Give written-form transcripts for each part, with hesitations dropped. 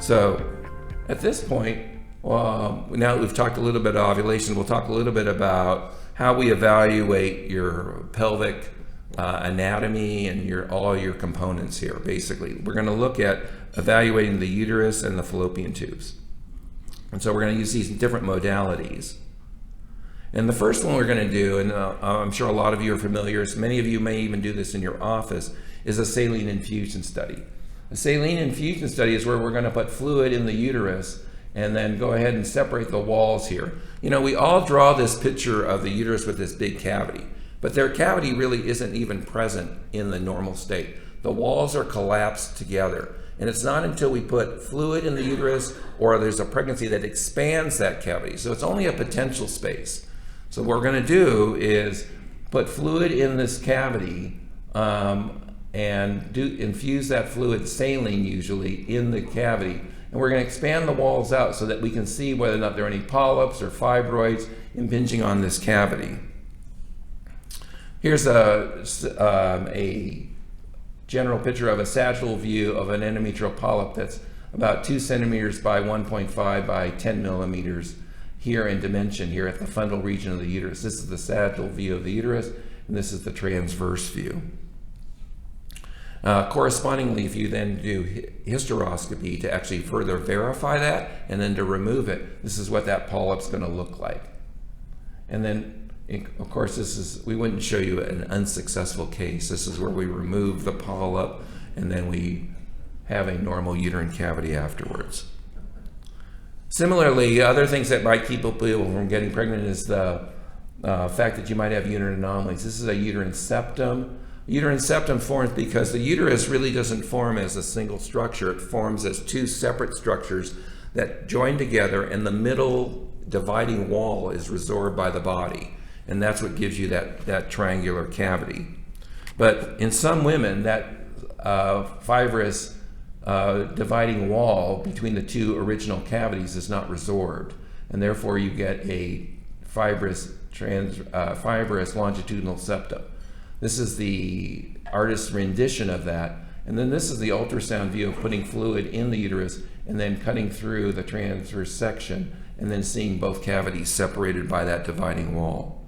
So at this point, now that we've talked a little bit about ovulation, we'll talk a little bit about how we evaluate your pelvic anatomy and all your components here. Basically, we're going to look at evaluating the uterus and the fallopian tubes. And so we're going to use these different modalities. And the first one we're going to do, and I'm sure a lot of you are familiar, many of you may even do this in your office, is a saline infusion study. A saline infusion study is where we're going to put fluid in the uterus and then go ahead and separate the walls here. You know, we all draw this picture of the uterus with this big cavity, but their cavity really isn't even present in the normal state. The walls are collapsed together. And it's not until we put fluid in the uterus or there's a pregnancy that expands that cavity. So it's only a potential space. So what we're going to do is put fluid in this cavity and infuse that fluid, saline usually, in the cavity. And we're going to expand the walls out so that we can see whether or not there are any polyps or fibroids impinging on this cavity. Here's a general picture of a sagittal view of an endometrial polyp that's about 2 centimeters by 1.5 by 10 millimeters here in dimension, here at the fundal region of the uterus. This is the sagittal view of the uterus, and this is the transverse view. Correspondingly, if you then do hysteroscopy to actually further verify that and then to remove it, this is what that polyp's going to look like. And then, of course, we wouldn't show you an unsuccessful case. This is where we remove the polyp and then we have a normal uterine cavity afterwards. Similarly, other things that might keep people from getting pregnant is the fact that you might have uterine anomalies. This is a uterine septum. Uterine septum forms because the uterus really doesn't form as a single structure. It forms as two separate structures that join together, and the middle dividing wall is resorbed by the body. And that's what gives you that triangular cavity. But in some women, that fibrous dividing wall between the two original cavities is not resorbed, and therefore you get a fibrous longitudinal septum. This is the artist's rendition of that, and then this is the ultrasound view of putting fluid in the uterus and then cutting through the transverse section and then seeing both cavities separated by that dividing wall.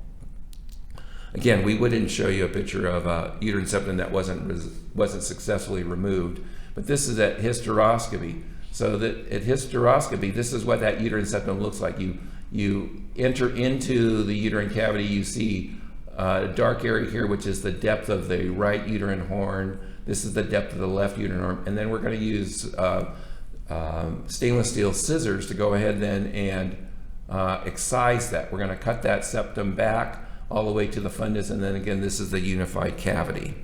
Again, we wouldn't show you a picture of a uterine septum that wasn't successfully removed, but this is at hysteroscopy. So that at hysteroscopy, this is what that uterine septum looks like. You enter into the uterine cavity, you see a dark area here, which is the depth of the right uterine horn. This is the depth of the left uterine horn. And then we're going to use stainless steel scissors to go ahead then and excise that. We're going to cut that septum back all the way to the fundus, and then again, this is the unified cavity.